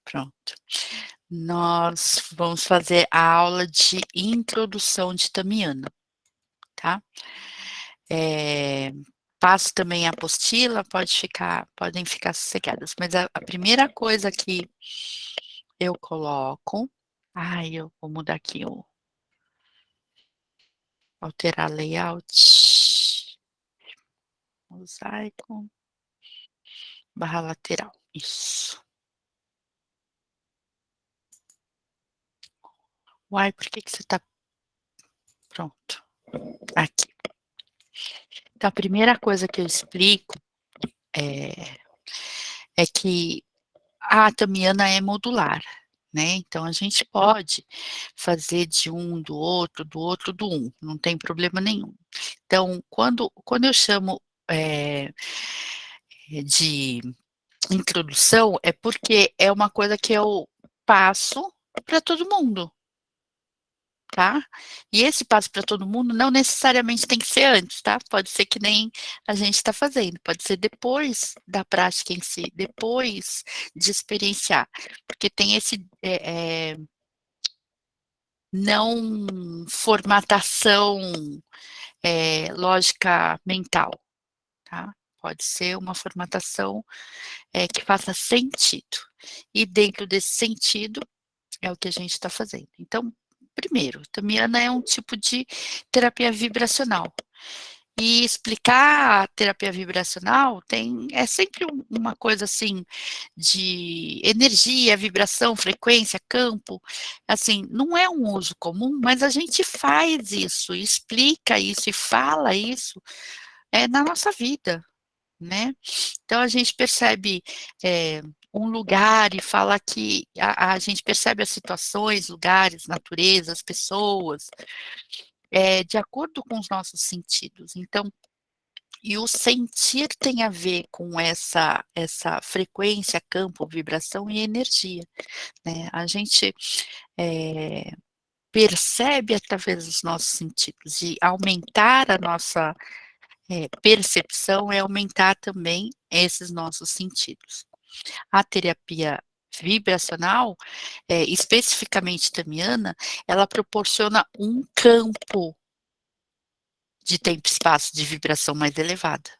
Pronto. Nós vamos fazer a aula de introdução de Tamiana, tá? Passo também a apostila, podem ficar sossegadas, mas a primeira coisa que eu coloco, eu vou mudar aqui alterar layout, mosaico, barra lateral, isso. Uai, por que você tá... Pronto, aqui. Então, a primeira coisa que eu explico é que a Tamiana é modular, né? Então, a gente pode fazer de um, do outro, do um, não tem problema nenhum. Então, quando eu chamo de introdução, é porque é uma coisa que eu passo para todo mundo, tá? E esse passo para todo mundo não necessariamente tem que ser antes, tá? Pode ser que nem a gente está fazendo, pode ser depois da prática em si, depois de experienciar, porque tem esse não formatação lógica mental, tá? Pode ser uma formatação que faça sentido. E dentro desse sentido, é o que a gente está fazendo. Então, primeiro, Tamiana é um tipo de terapia vibracional. E explicar a terapia vibracional é sempre uma coisa assim de energia, vibração, frequência, campo. Assim, não é um uso comum, mas a gente faz isso, explica isso e fala isso na nossa vida, né? Então a gente percebe um lugar e fala que a gente percebe as situações, lugares, natureza, as pessoas, de acordo com os nossos sentidos. Então, e o sentir tem a ver com essa frequência, campo, vibração e energia, né? A gente percebe através dos nossos sentidos, e aumentar a nossa percepção é aumentar também esses nossos sentidos. A terapia vibracional, especificamente tamiana, ela proporciona um campo de tempo e espaço de vibração mais elevada,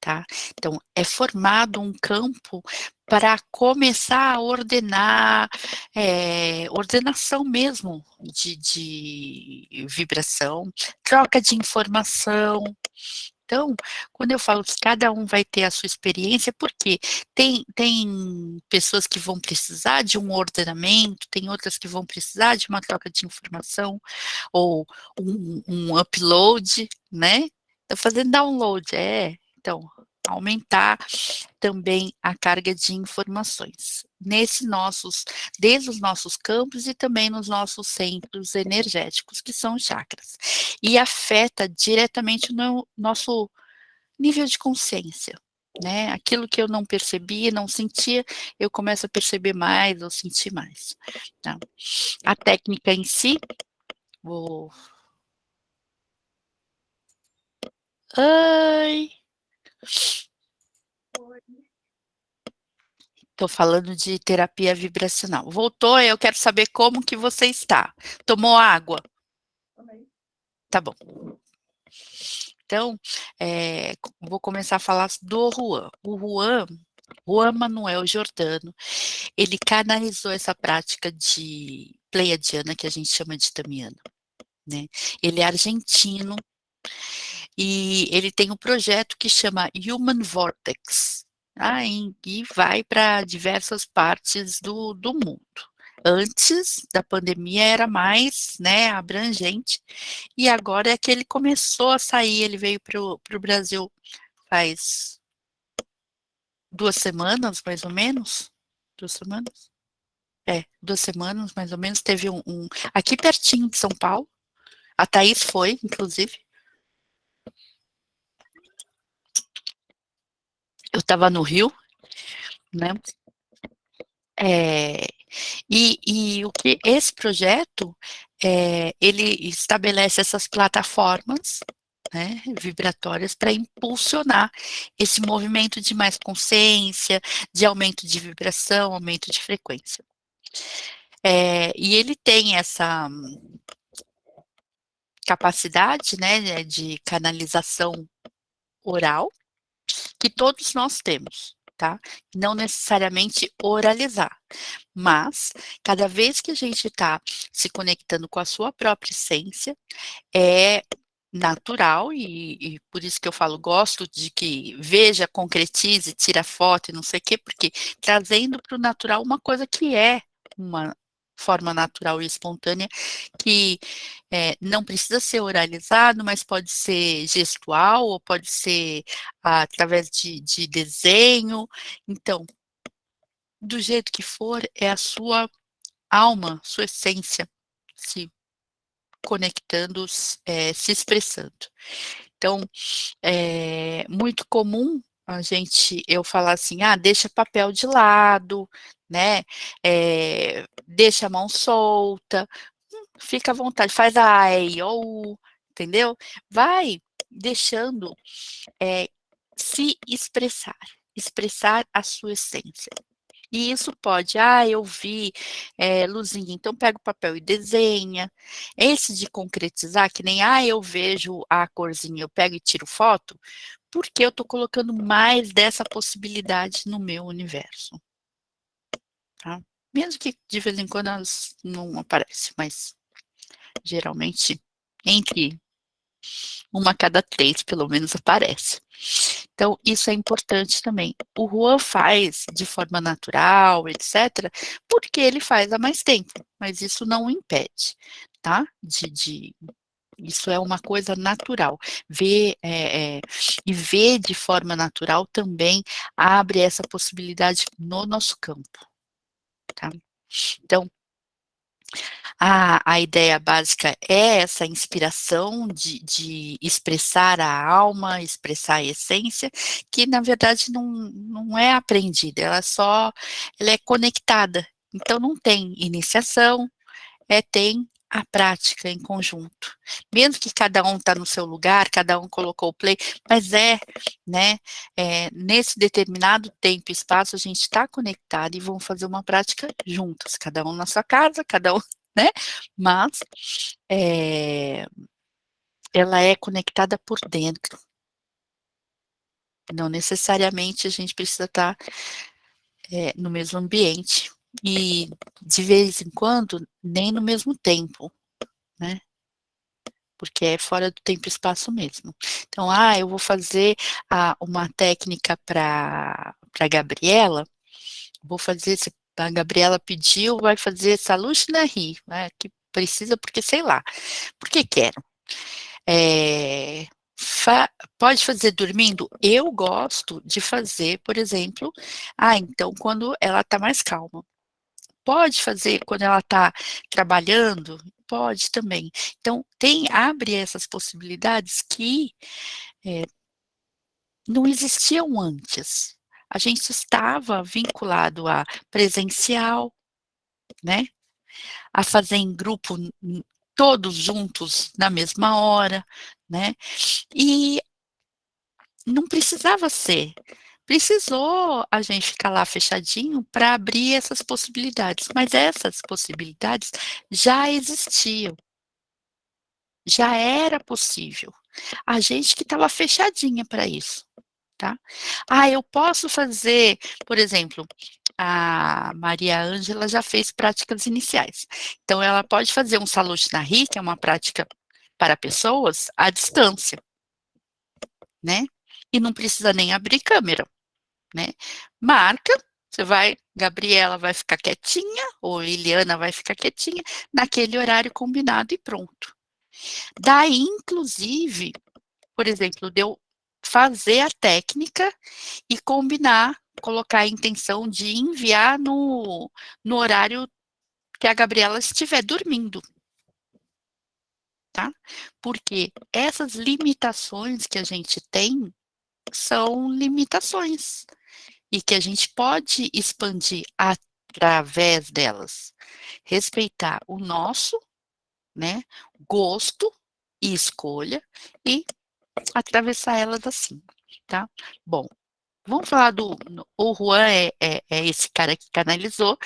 tá? Então, é formado um campo para começar a ordenar, ordenação mesmo de vibração, troca de informação. Então, quando eu falo que cada um vai ter a sua experiência, porque tem pessoas que vão precisar de um ordenamento, tem outras que vão precisar de uma troca de informação, ou um upload, né? Tá fazendo download, então, aumentar também a carga de informações, desde os nossos campos e também nos nossos centros energéticos, que são os chakras, e afeta diretamente o nosso nível de consciência, né? Aquilo que eu não percebia, não sentia, eu começo a perceber mais, ou sentir mais, tá? A técnica em si, vou... Ai! Estou falando de terapia vibracional. Voltou, eu quero saber como que você está. Tomou água? Tá bom. Então, vou começar a falar do Juan. Juan Manuel Giordano, ele canalizou essa prática de pleiadiana, que a gente chama de tamiana, né? Ele é argentino e ele tem um projeto que chama Human Vortex, tá? E vai para diversas partes do mundo. Antes da pandemia era mais, né, abrangente, e agora é que ele começou a sair, ele veio para o Brasil faz 2 semanas, mais ou menos, 2 semanas? 2 semanas, mais ou menos, teve aqui pertinho de São Paulo, a Thaís foi, inclusive, eu estava no Rio, né, é, e o que esse projeto, ele estabelece essas plataformas, né, vibratórias para impulsionar esse movimento de mais consciência, de aumento de vibração, aumento de frequência. E ele tem essa capacidade, né, de canalização oral, que todos nós temos, tá? Não necessariamente oralizar, mas cada vez que a gente está se conectando com a sua própria essência, é natural e por isso que eu falo, gosto de que veja, concretize, tira foto e não sei o quê, porque trazendo para o natural uma coisa que é uma forma natural e espontânea, que não precisa ser oralizado, mas pode ser gestual ou pode ser através de desenho. Então, do jeito que for, é a sua alma, sua essência se conectando, se expressando. Então, é muito comum eu falar assim: "Ah, deixa papel de lado, né, deixa a mão solta, fica à vontade, faz a "ai", ou "u", entendeu? Vai deixando, se expressar, expressar a sua essência. E isso pode: "Ah, eu vi, luzinha", então pega o papel e desenha. Esse de concretizar, que nem: "Ah, eu vejo a corzinha", eu pego e tiro foto, porque eu estou colocando mais dessa possibilidade no meu universo, tá. Mesmo que de vez em quando elas não aparecem, mas geralmente entre uma a cada 3 pelo menos aparece. Então isso é importante também. O Juan faz de forma natural, etcétera, porque ele faz há mais tempo, mas isso não o impede, tá, de isso é uma coisa natural. Ver de forma natural também abre essa possibilidade no nosso campo, tá. Então, a ideia básica é essa inspiração de expressar a alma, expressar a essência, que na verdade não é aprendida, ela é conectada, então não tem iniciação, tem a prática em conjunto. Mesmo que cada um está no seu lugar, cada um colocou o play, mas né, nesse determinado tempo e espaço a gente está conectado e vamos fazer uma prática juntas, cada um na sua casa, cada um, né, mas, ela é conectada por dentro, não necessariamente a gente precisa estar, no mesmo ambiente e, de vez em quando, nem no mesmo tempo, né. Porque é fora do tempo e espaço mesmo. Então, eu vou fazer uma técnica para Gabriela, vou fazer se a Gabriela pediu, vai fazer Salush Nahi, né, que precisa porque sei lá, porque quero. Eh, fa Pode fazer dormindo? Eu gosto de fazer, por exemplo, então quando ela está mais calma. Pode fazer quando ela está trabalhando? Pode também. Então abre essas possibilidades que, eh, não existiam antes. A gente estava vinculado a presencial, né, a fazer em grupo, todos juntos na mesma hora, né, e não precisava ser. Precisou a gente ficar lá fechadinho para abrir essas possibilidades, mas essas possibilidades já existiam, já era possível. A gente que estava fechadinha para isso, tá. Eu posso fazer, por exemplo, a Maria Ângela já fez práticas iniciais, então ela pode fazer um Saluj Nari, que é uma prática para pessoas à distância, né, e não precisa nem abrir câmera. Né, marca, Gabriela vai ficar quietinha, ou Eliana vai ficar quietinha, naquele horário combinado e pronto. Daí, inclusive, por exemplo, de eu fazer a técnica e combinar, colocar a intenção de enviar no horário que a Gabriela estiver dormindo, tá. Porque essas limitações que a gente tem, são limitações. E que a gente pode expandir através delas. Respeitar o nosso, né, gosto e escolha e atravessar elas assim, tá. Bom, vamos falar o Juan é esse cara que canalizou,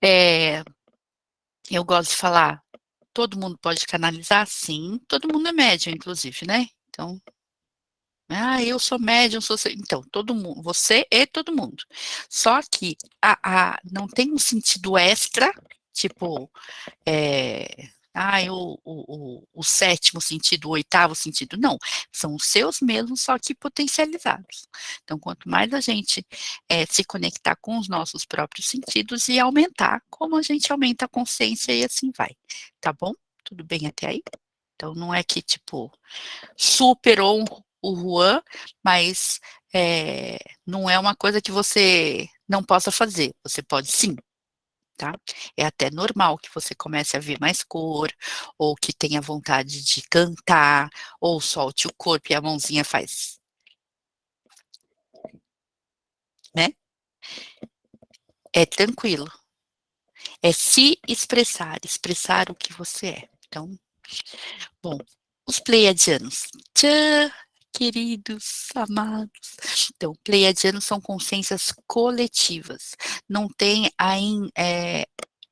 eh, eu gosto de falar, todo mundo pode canalizar? Sim, todo mundo é médium inclusive, né, então, eu sou médium, então, todo mundo, você e todo mundo. Só que não tem um sentido extra, tipo, o sétimo sentido, o oitavo sentido, não, são os seus mesmos, só que potencializados. Então, quanto mais a gente, se conectar com os nossos próprios sentidos e aumentar, como a gente aumenta a consciência e assim vai, tá bom? Tudo bem até aí? Então não é que, tipo, superou o Juan, mas, não é uma coisa que você não possa fazer, você pode sim, tá. É até normal que você comece a ver mais cor, ou que tenha vontade de cantar, ou solte o corpo e a mãozinha faz, né. É tranquilo, é se expressar, expressar o que você é. Então, bom, os pleiadianos. Tchan, queridos, amados. Então, pleiadianos são consciências coletivas. Não tem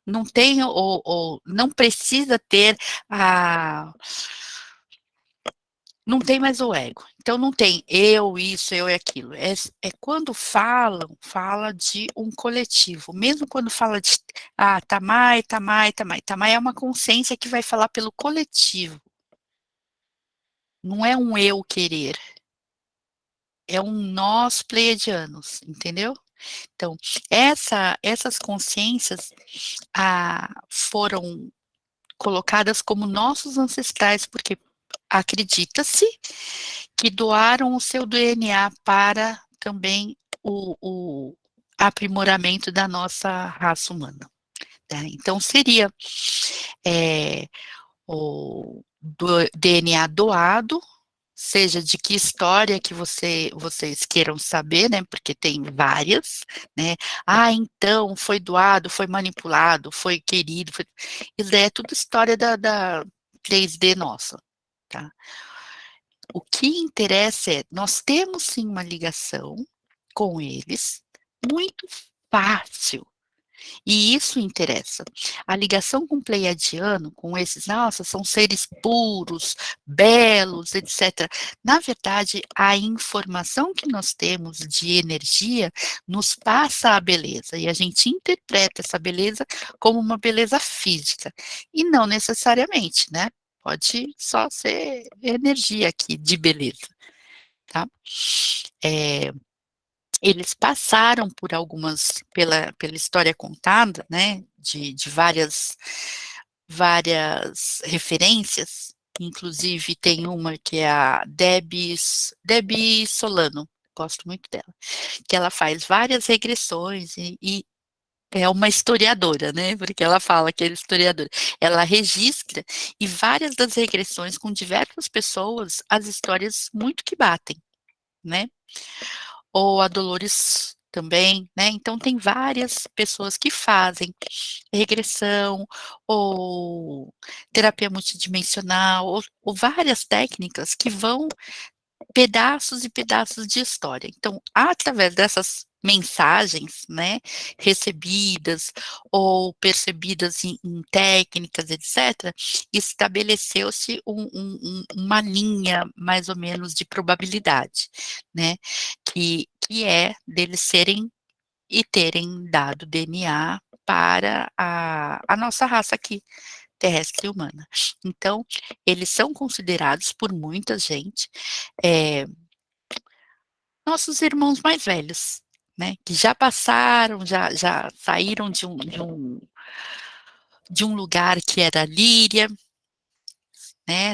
não tem ou não precisa ter a não tem mais o ego. Então não tem eu isso, eu e aquilo. É quando falam, fala de um coletivo. Mesmo quando fala de Tamai, Tamai, Tamai. Tamai é uma consciência que vai falar pelo coletivo. Não é um eu querer, é um nós pleiadianos, entendeu? Então, essas consciências foram colocadas como nossos ancestrais, porque acredita-se que doaram o seu DNA para também o aprimoramento da nossa raça humana. Né? Então, seria é, o DNA doado, seja de que história que vocês queiram saber, né, porque tem várias, né, então foi doado, foi manipulado, foi querido, isso daí é tudo história da 3D nossa, tá. O que interessa é, nós temos sim uma ligação com eles, muito fácil, e isso interessa. A ligação com o pleiadiano, com esses, nossa, são seres puros, belos, etc. Na verdade, a informação que nós temos de energia nos passa a beleza, e a gente interpreta essa beleza como uma beleza física, e não necessariamente, né? Pode só ser energia aqui de beleza, tá? É, eles passaram por pela história contada, né, de várias referências, inclusive tem uma que é a Debbie Solano, gosto muito dela, que ela faz várias regressões e é uma historiadora, né, porque ela fala que é historiadora. Ela registra, e várias das regressões com diversas pessoas, as histórias muito que batem, né. Ou a Dolores também, né, então tem várias pessoas que fazem regressão, ou terapia multidimensional, ou várias técnicas que vão pedaços e pedaços de história. Então, através dessas mensagens, né, recebidas ou percebidas em técnicas, etc., estabeleceu-se uma linha, mais ou menos, de probabilidade, né, que é deles serem e terem dado DNA para a nossa raça aqui, terrestre e humana. Então, eles são considerados por muita gente, eh, nossos irmãos mais velhos, né, que já passaram, já saíram de um lugar que era Líria, né,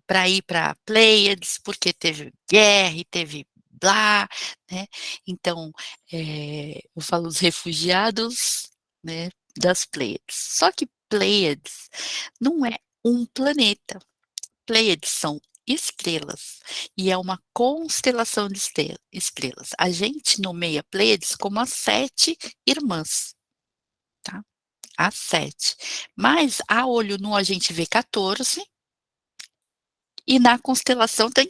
para ir para Pleiades, porque teve guerra e teve blá, né, então, eu falo os refugiados, né, das Pleiades. Só que Pleiades não é um planeta. Pleiades são estrelas, e é uma constelação de estrelas. A gente nomeia Pleiades como as 7 irmãs, tá, as 7. Mas a olho nu a gente vê 14, E na constelação tem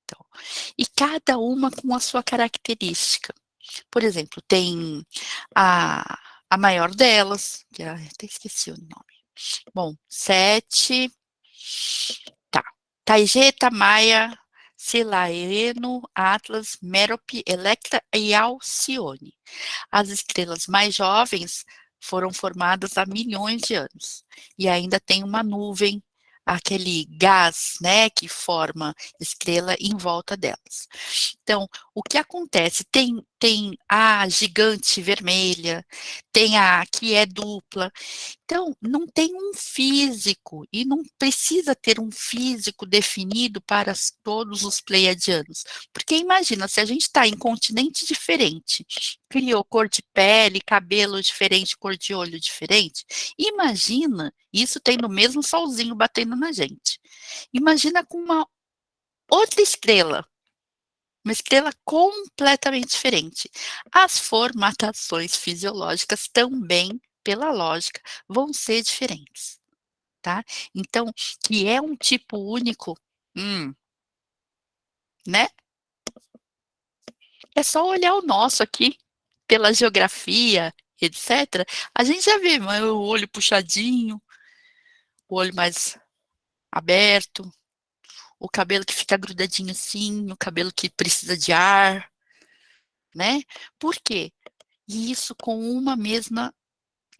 então, e cada uma com a sua característica. Por exemplo, tem a maior delas, que até esqueci o nome. Bom, 7, tá. Taigeta, Maia, Silaeno, Atlas, Merope, Electra e Alcione. As estrelas mais jovens foram formadas há milhões de anos. E ainda tem uma nuvem, aquele gás, né, que forma estrela em volta delas. Então, o que acontece? Tem a gigante vermelha, tem a que é dupla. Então, não tem um físico, e não precisa ter um físico definido para todos os pleiadianos. Porque imagina, se a gente está em continente diferente, criou cor de pele, cabelo diferente, cor de olho diferente, imagina, isso tem no mesmo solzinho batendo na gente. Imagina com uma outra estrela, uma estrela completamente diferente. As formatações fisiológicas também, pela lógica, vão ser diferentes, tá? Então, que é um tipo único, né? É só olhar o nosso aqui, pela geografia, etc. A gente já vê, mas o olho puxadinho, o olho mais aberto, o cabelo que fica grudadinho assim, o cabelo que precisa de ar, né? Por quê? E isso com uma mesma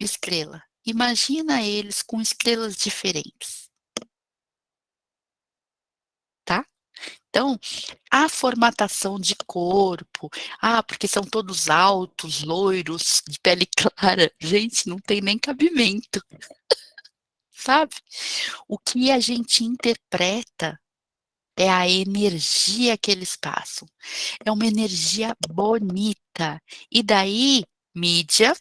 estrela. Imagina eles com estrelas diferentes, tá? Então, a formatação de corpo, porque são todos altos, loiros, de pele clara, gente, não tem nem cabimento, sabe? O que a gente interpreta é a energia que eles passam. É uma energia bonita. E daí, mídia,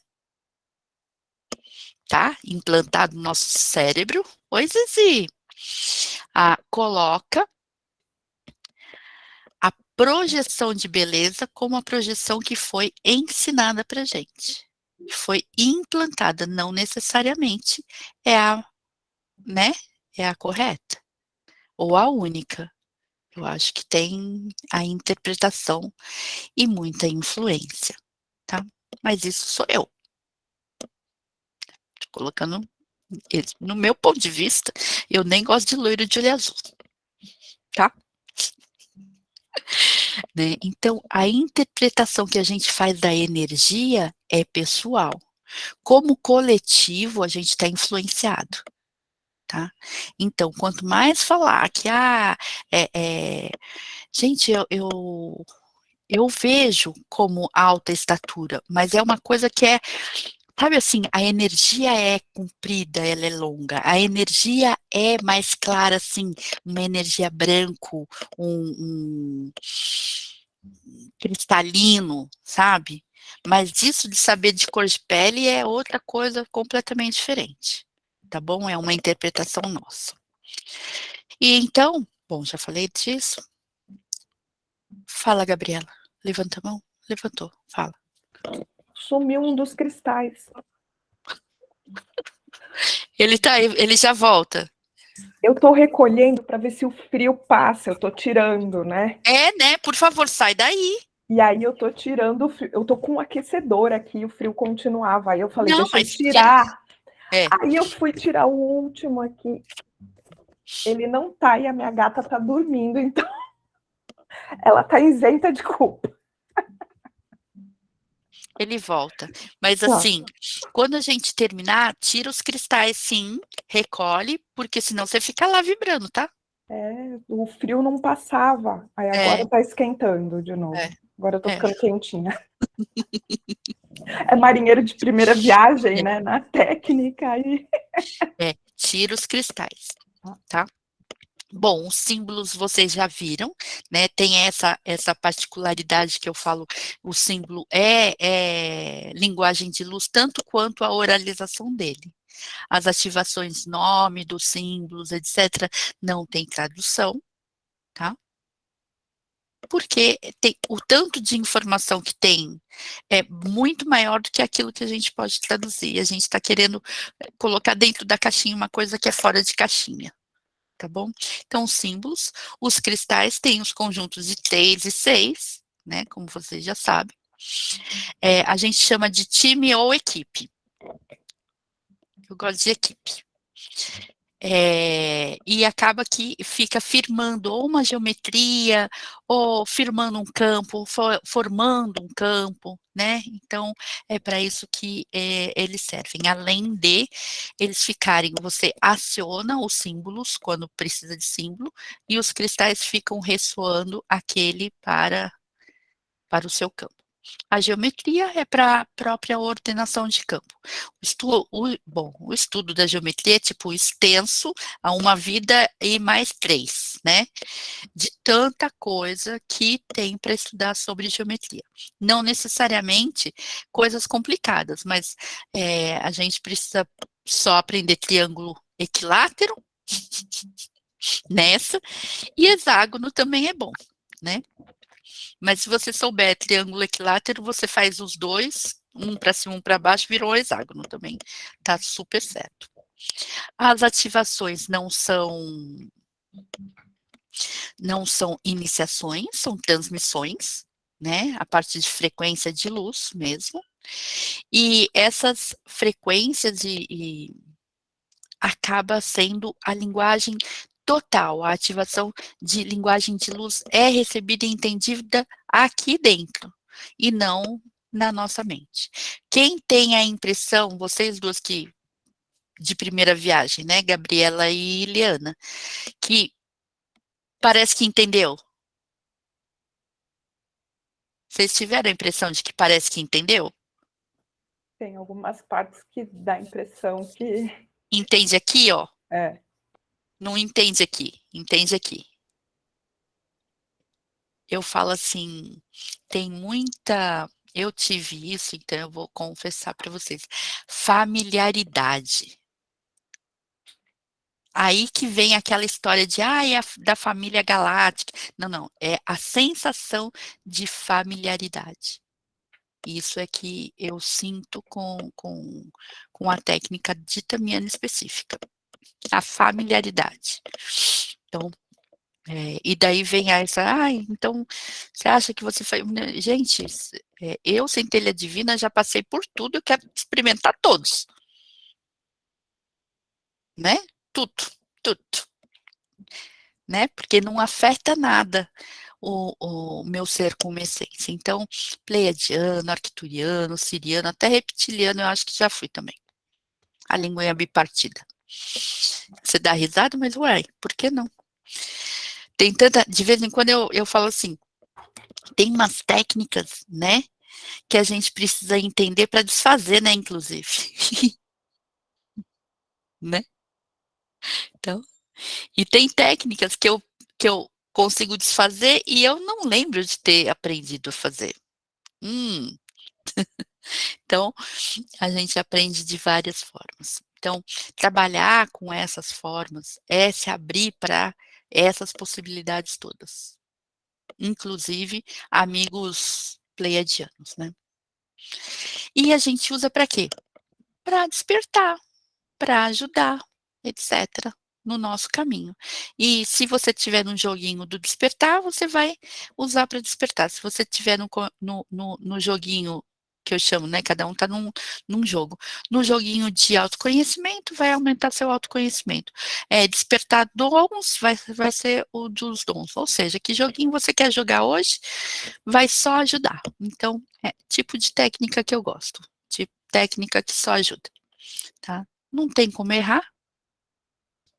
tá? Implantado no nosso cérebro. Oi, Zizi. Coloca a projeção de beleza como a projeção que foi ensinada pra gente. Foi implantada, não necessariamente é a, né? É a correta ou a única. Eu acho que tem a interpretação e muita influência, tá? Mas isso sou eu. Tô colocando no meu ponto de vista, eu nem gosto de loiro de olho azul, tá? Né? Então, a interpretação que a gente faz da energia é pessoal. Como coletivo, a gente está influenciado, tá? Então, quanto mais falar que, gente, eu vejo como alta estatura, mas é uma coisa que é, sabe assim, a energia é comprida, ela é longa, a energia é mais clara, assim, uma energia branco, um cristalino, sabe? Mas isso de saber de cor de pele é outra coisa completamente diferente, tá bom? É uma interpretação nossa. E então, bom, já falei disso. Fala, Gabriela. Levanta a mão. Levantou. Fala. Sumiu um dos cristais. Ele já volta. Eu tô recolhendo para ver se o frio passa. Eu tô tirando, né? É, né? Por favor, sai daí. E aí eu tô tirando o frio. Eu tô com um aquecedor aqui, o frio continuava. Aí eu falei, Não, deixa eu mas tira. tirar. É. Aí eu fui tirar o último aqui. Ele não tá e a minha gata tá dormindo, então ela tá isenta de culpa. Ele volta. Mas Tá. assim, quando a gente terminar, tira os cristais, sim, recolhe, porque senão você fica lá vibrando, tá? O frio não passava. Aí agora É, tá esquentando de novo. é, Agora eu tô é, ficando quentinha. É marinheiro de primeira viagem, né? Na técnica aí. tira os cristais, tá? Bom, os símbolos vocês já viram, né? Tem essa particularidade que eu falo, o símbolo é linguagem de luz, tanto quanto a oralização dele. As ativações nome dos símbolos, etc., não tem tradução, tá? Porque tem, o tanto de informação que tem é muito maior do que aquilo que a gente pode traduzir. A gente está querendo colocar dentro da caixinha uma coisa que é fora de caixinha, tá bom? Então, símbolos, os cristais têm os conjuntos de 3 e 6, né, como vocês já sabem. A gente chama de time ou equipe. Eu gosto de equipe. E acaba que fica firmando ou uma geometria, ou firmando um campo, formando um campo, né? Então, é para isso que eles servem. Além de eles ficarem, você aciona os símbolos quando precisa de símbolo, e os cristais ficam ressoando aquele para o seu campo. A geometria é para a própria ordenação de campo. O estudo da geometria é tipo extenso a uma vida e mais 3, né? De tanta coisa que tem para estudar sobre geometria. Não necessariamente coisas complicadas, mas a gente precisa só aprender triângulo equilátero nessa, e hexágono também é bom, né? Mas se você souber triângulo equilátero, você faz os dois, um para cima, um para baixo, virou um hexágono também. Tá super certo. As ativações não são iniciações, são transmissões, né? A partir de frequência de luz mesmo. E essas frequências acaba sendo a linguagem total, a ativação de linguagem de luz é recebida e entendida aqui dentro, e não na nossa mente. Quem tem a impressão, vocês duas que de primeira viagem, né, Gabriela e Liana, que parece que entendeu? Vocês tiveram a impressão de que parece que entendeu? Tem algumas partes que dá a impressão que... Entende aqui, ó? Não entende aqui, entende aqui. Eu falo assim, tem muita... Eu tive isso, então eu vou confessar para vocês. Familiaridade. Aí que vem aquela história de, é da família galáctica. Não, não, é a sensação de familiaridade. Isso é que eu sinto com a técnica de Tamiana específica. A familiaridade. Então, e daí vem essa, então, você acha que você foi... Gente, eu, centelha divina, já passei por tudo, eu quero experimentar todos. Né? Tudo, tudo. Né? Porque não afeta nada o meu ser como essência. Então, pleiadiano, arcturiano, siriano, até reptiliano, eu acho que já fui também. A linguinha bipartida. Você dá risada, mas uai, por que não? Tem tanta... De vez em quando eu falo assim, tem umas técnicas, né, que a gente precisa entender para desfazer, né, inclusive. Né? Então, e tem técnicas que eu consigo desfazer e eu não lembro de ter aprendido a fazer. Então, a gente aprende de várias formas. Então, trabalhar com essas formas é se abrir para essas possibilidades todas. Inclusive, amigos pleiadianos, né? E a gente usa para quê? Para despertar, para ajudar, etc., no nosso caminho. E se você tiver no joguinho do despertar, você vai usar para despertar. Se você tiver no joguinho que eu chamo, né? Cada um está num jogo. No joguinho de autoconhecimento, vai aumentar seu autoconhecimento. Despertar dons vai ser o dos dons. Ou seja, que joguinho você quer jogar hoje, vai só ajudar. Então, é tipo de técnica que eu gosto. De técnica que só ajuda. Tá? Não tem como errar,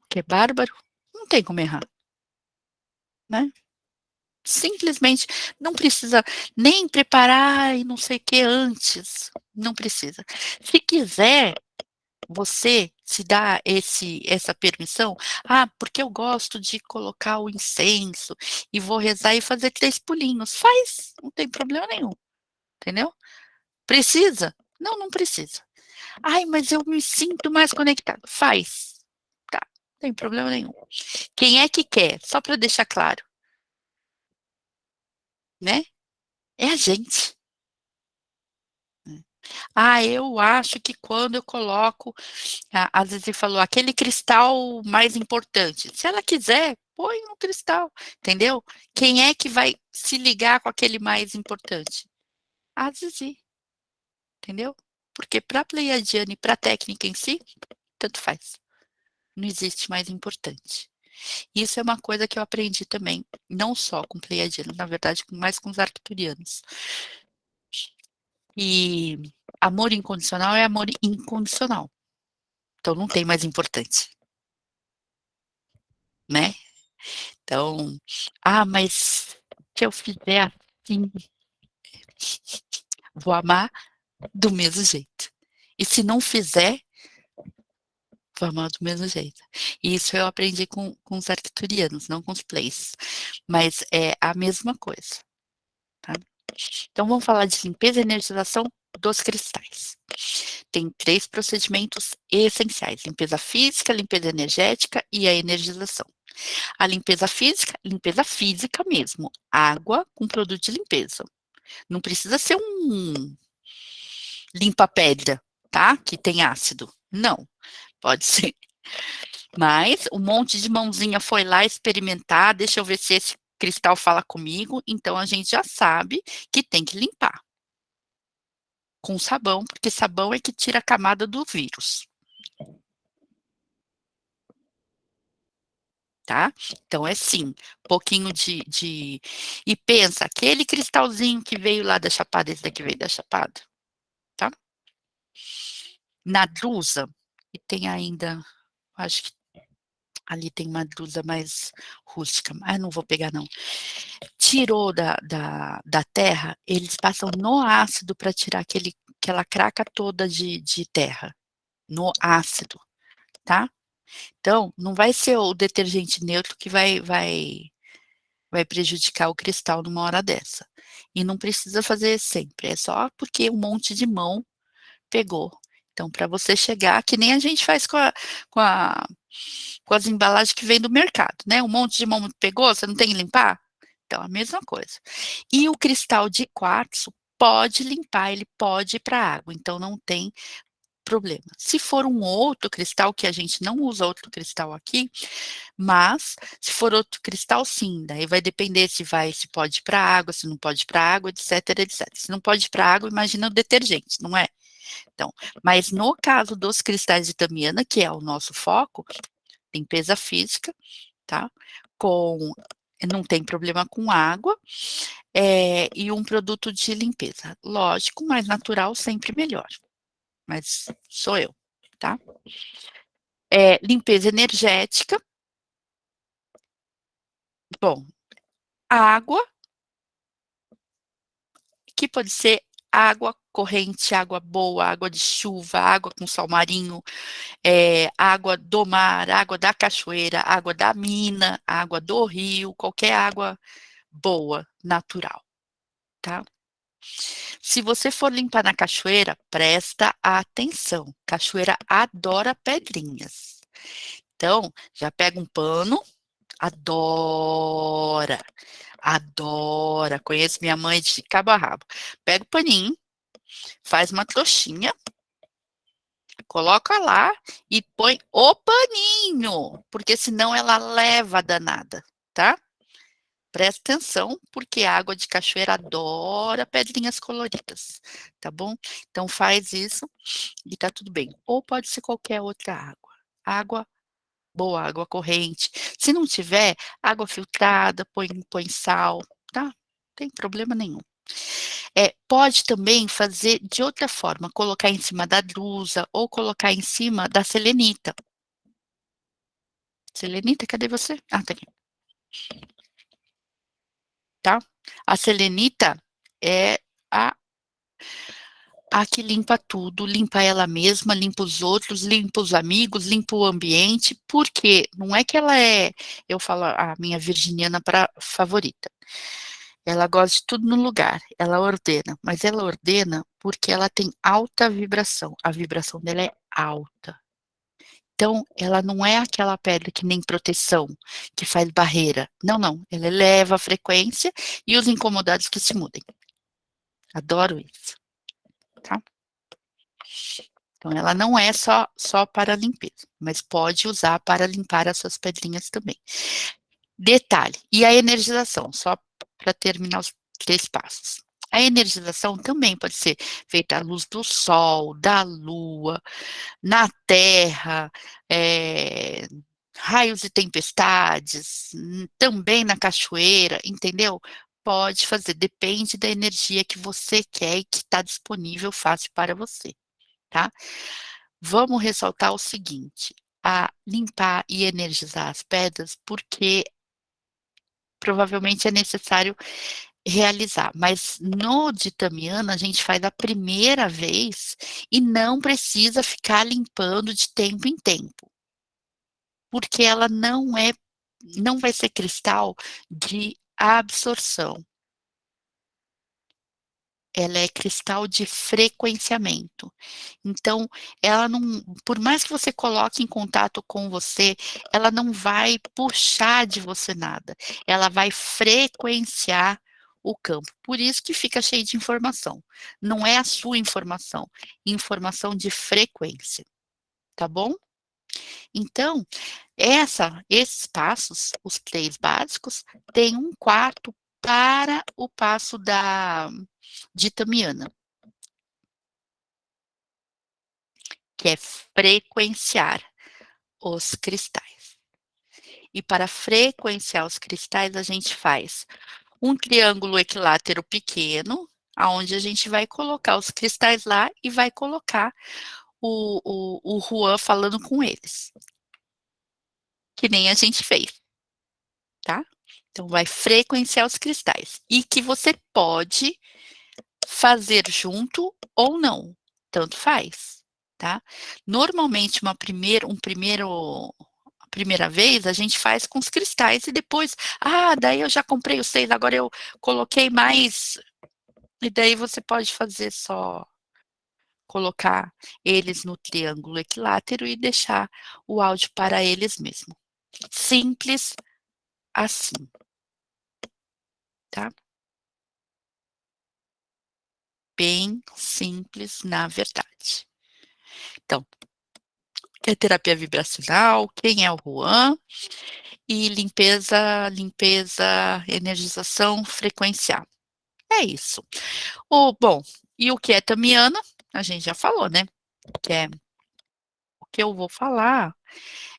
que é bárbaro, não tem como errar, né? Simplesmente não precisa nem preparar e não sei o que antes, não precisa. Se quiser, você se dá essa permissão, porque eu gosto de colocar o incenso e vou rezar e fazer 3 pulinhos, faz, não tem problema nenhum, entendeu? Precisa? Não, não precisa. Mas eu me sinto mais conectado, faz, tá, não tem problema nenhum. Quem é que quer? Só para deixar claro, né? É a gente. Eu acho que quando eu coloco, às vezes ele falou, aquele cristal mais importante. Se ela quiser, põe um cristal, entendeu? Quem é que vai se ligar com aquele mais importante? A Zizi, entendeu? Porque para pleiadiana e para técnica em si, tanto faz. Não existe mais importante. Isso é uma coisa que eu aprendi também, não só com pleiadianos, na verdade, mais com os arcturianos. E amor incondicional é amor incondicional. Então não tem mais importante, né? Então, mas se eu fizer assim, vou amar do mesmo jeito. E se não fizer, vou amar do mesmo jeito. E isso eu aprendi com os arcturianos, não com os plays. Mas é a mesma coisa, tá? Então vamos falar de limpeza e energização dos cristais. Tem 3 procedimentos essenciais: limpeza física, limpeza energética e a energização. A limpeza física mesmo, água com produto de limpeza. Não precisa ser um limpa-pedra, tá? Que tem ácido. Não, pode ser. Mas um monte de mãozinha foi lá experimentar, deixa eu ver se esse cristal fala comigo, então a gente já sabe que tem que limpar com sabão, porque sabão é que tira a camada do vírus. Tá? Então é sim, pouquinho E pensa, aquele cristalzinho que veio lá da Chapada, esse daqui veio da Chapada, tá? Na drusa, e tem ainda, acho que ali tem uma drusa mais rústica, mas não vou pegar não. Tirou da terra, eles passam no ácido para tirar aquela craca toda de terra, no ácido, tá? Então, não vai ser o detergente neutro que vai prejudicar o cristal numa hora dessa. E não precisa fazer sempre, é só porque um monte de mão pegou. Então, para você chegar, que nem a gente faz com, a, com as embalagens que vem do mercado, né? Um monte de mão pegou, você não tem que limpar? Então, a mesma coisa. E o cristal de quartzo pode limpar, ele pode ir para a água, então não tem problema. Se for um outro cristal, que a gente não usa outro cristal aqui, mas se for outro cristal, sim, daí vai depender se pode ir para água, se não pode ir para água, etc, etc. Se não pode ir para água, imagina o detergente, não é? Então, mas no caso dos cristais de Tamiana, que é o nosso foco, limpeza física, tá? Não tem problema com água, e um produto de limpeza. Lógico, mais natural sempre melhor, mas sou eu, tá? Limpeza energética. Bom, água, que pode ser água corrente, água boa, água de chuva, água com sal marinho, água do mar, água da cachoeira, água da mina, água do rio, qualquer água boa, natural, tá? Se você for limpar na cachoeira, presta atenção. Cachoeira adora pedrinhas. Então, já pega um pano, adora, adora. Conheço minha mãe de cabo a rabo. Pega o paninho, faz uma trouxinha, coloca lá e põe o paninho, porque senão ela leva a danada, tá? Presta atenção, porque a água de cachoeira adora pedrinhas coloridas, tá bom? Então faz isso e tá tudo bem. Ou pode ser qualquer outra água. Água boa, água corrente. Se não tiver, água filtrada, põe sal, tá? Não tem problema nenhum. Pode também fazer de outra forma, colocar em cima da drusa ou colocar em cima da selenita. Selenita, cadê você? Tá aqui. Tá? A selenita é a que limpa tudo, limpa ela mesma, limpa os outros, limpa os amigos, limpa o ambiente, porque não é que ela eu falo a minha virginiana favorita. Ela gosta de tudo no lugar, ela ordena, mas ela ordena porque ela tem alta vibração, a vibração dela é alta. Então, ela não é aquela pedra que nem proteção, que faz barreira. Não, não, ela eleva a frequência e os incomodados que se mudem. Adoro isso, tá? Então, ela não é só para limpeza, mas pode usar para limpar as suas pedrinhas também. Detalhe, e a energização, só para terminar os 3 passos. A energização também pode ser feita à luz do sol, da lua, na terra, raios e tempestades, também na cachoeira, entendeu? Pode fazer, depende da energia que você quer e que está disponível fácil para você, tá? Vamos ressaltar o seguinte, a limpar e energizar as pedras, porque provavelmente é necessário realizar, mas no de Tamiana a gente faz a primeira vez e não precisa ficar limpando de tempo em tempo, porque ela não vai ser cristal de absorção. Ela é cristal de frequenciamento. Então, ela não, por mais que você coloque em contato com você, ela não vai puxar de você nada. Ela vai frequenciar o campo. Por isso que fica cheio de informação. Não é a sua informação de frequência, tá bom? Então, esses passos, os 3 básicos, tem um quarto para o passo de Tamiana, que é frequenciar os cristais. E para frequenciar os cristais, a gente faz um triângulo equilátero pequeno, aonde a gente vai colocar os cristais lá e vai colocar o Juan falando com eles, que nem a gente fez, tá? Então, vai frequenciar os cristais. E que você pode fazer junto ou não, tanto faz, tá? Normalmente, a primeira vez, a gente faz com os cristais e depois, daí eu já comprei os 6, agora eu coloquei mais, e daí você pode fazer só, colocar eles no triângulo equilátero e deixar o áudio para eles mesmo. Simples assim, tá? Bem simples, na verdade. Então, que é terapia vibracional, quem é o Juan, e limpeza, energização frequencial. É isso. Bom, e o que é Tamiana? A gente já falou, né? O que eu vou falar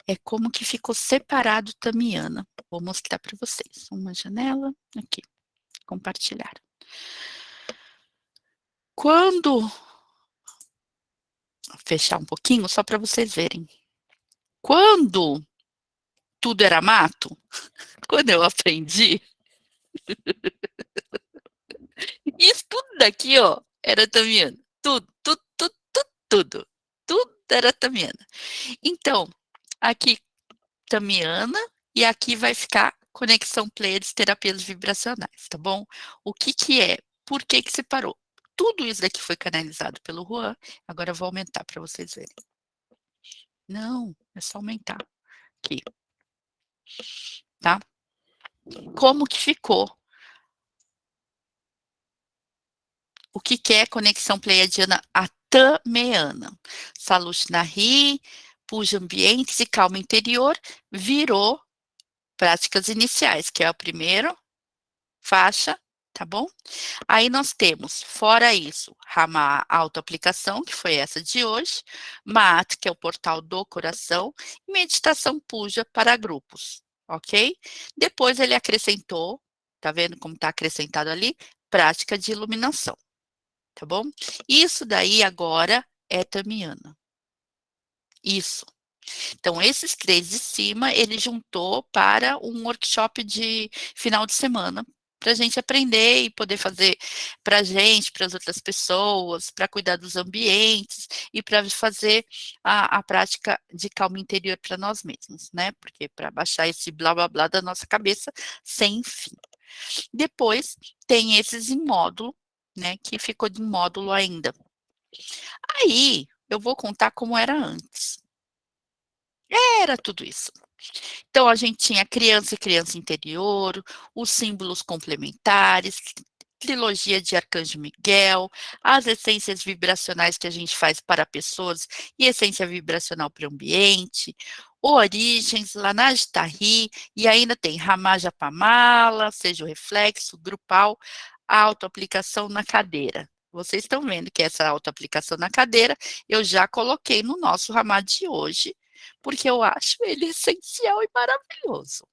é como que ficou separado Tamiana. Vou mostrar para vocês. Uma janela, aqui, compartilhar. Quando fechar um pouquinho, só para vocês verem. Quando tudo era mato, quando eu aprendi, isso tudo daqui, ó, era Tamiana. Tudo, tudo, tudo, tudo, tudo. Tudo era Tamiana. Então, aqui Tamiana, e aqui vai ficar conexão Pleiades, terapias vibracionais, tá bom? O que que é? Por que que separou? Tudo isso daqui foi canalizado pelo Juan, agora eu vou aumentar para vocês verem. Não, é só aumentar aqui, tá? Como que ficou? O que que é conexão pleiadiana atameana? Salush Nari, Puja Ambientes e Calma Interior virou práticas iniciais, que é a primeira faixa, tá bom? Aí nós temos, fora isso, Rama autoaplicação, que foi essa de hoje, Maat, que é o portal do coração, e meditação Puja para grupos, ok? Depois ele acrescentou, tá vendo como tá acrescentado ali? Prática de iluminação, tá bom? Isso daí agora é Tamiana. Isso. Então, esses 3 de cima, ele juntou para um workshop de final de semana, para a gente aprender e poder fazer para a gente, para as outras pessoas, para cuidar dos ambientes e para fazer a prática de calma interior para nós mesmos, né? Porque para baixar esse blá blá blá da nossa cabeça sem fim. Depois tem esses em módulo, né? Que ficou de módulo ainda. Aí eu vou contar como era antes. Era tudo isso. Então, a gente tinha criança e criança interior, os símbolos complementares, trilogia de Arcanjo Miguel, as essências vibracionais que a gente faz para pessoas e essência vibracional para o ambiente, Origens, Lanage Tahri, e ainda tem Ramaja Pamala, seja o reflexo, grupal, autoaplicação na cadeira. Vocês estão vendo que essa autoaplicação na cadeira eu já coloquei no nosso Ramad de hoje, porque eu acho ele essencial e maravilhoso.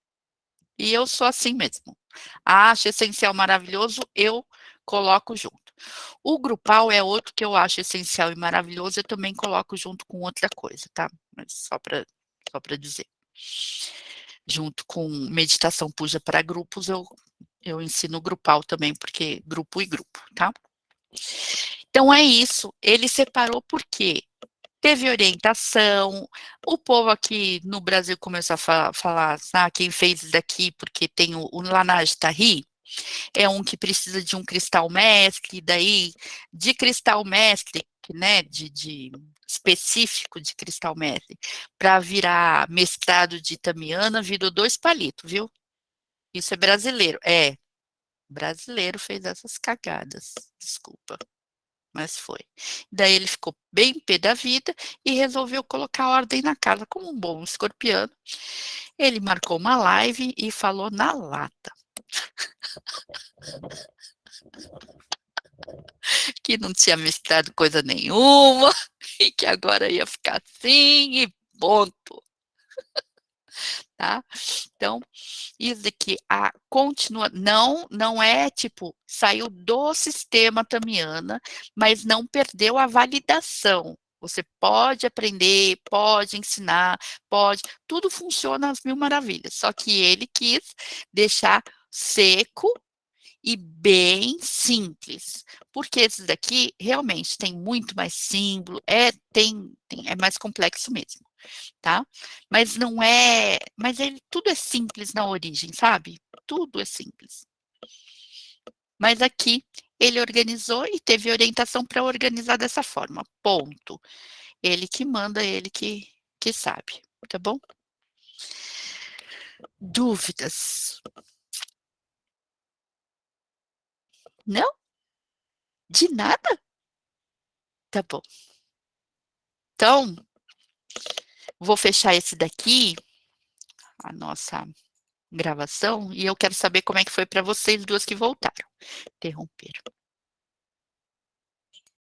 E eu sou assim mesmo. Acho essencial maravilhoso, eu coloco junto. O grupal é outro que eu acho essencial e maravilhoso, eu também coloco junto com outra coisa, tá? Mas só para dizer. Junto com meditação puja para grupos, eu ensino grupal também, porque grupo e grupo, tá? Então é isso, ele separou por quê? Teve orientação, o povo aqui no Brasil começou a falar, ah, quem fez isso daqui, porque tem o Lanage Tahri, é um que precisa de um cristal mestre, daí de cristal mestre, né, de específico de cristal mestre, para virar mestrado de Tamiana, virou 2 palitos, viu? Isso é brasileiro fez essas cagadas, desculpa. Mas foi. Daí ele ficou bem pé da vida e resolveu colocar ordem na casa, como um bom escorpiano. Ele marcou uma live e falou na lata. Que não tinha mestrado coisa nenhuma, e que agora ia ficar assim e ponto. Tá? Então, isso aqui continua, não é tipo, saiu do sistema Tamiana, mas não perdeu a validação. Você pode aprender, pode ensinar, tudo funciona às mil maravilhas, só que ele quis deixar seco e bem simples, porque esses daqui realmente tem muito mais símbolo, é mais complexo mesmo, tá? Mas não é, mas ele tudo é simples na origem, sabe? Tudo é simples. Mas aqui ele organizou e teve orientação para organizar dessa forma. Ponto. Ele que manda, ele que sabe, tá bom? Dúvidas? Não? De nada? Tá bom. Então, vou fechar esse daqui, a nossa gravação, e eu quero saber como é que foi para vocês duas que voltaram. Interromperam.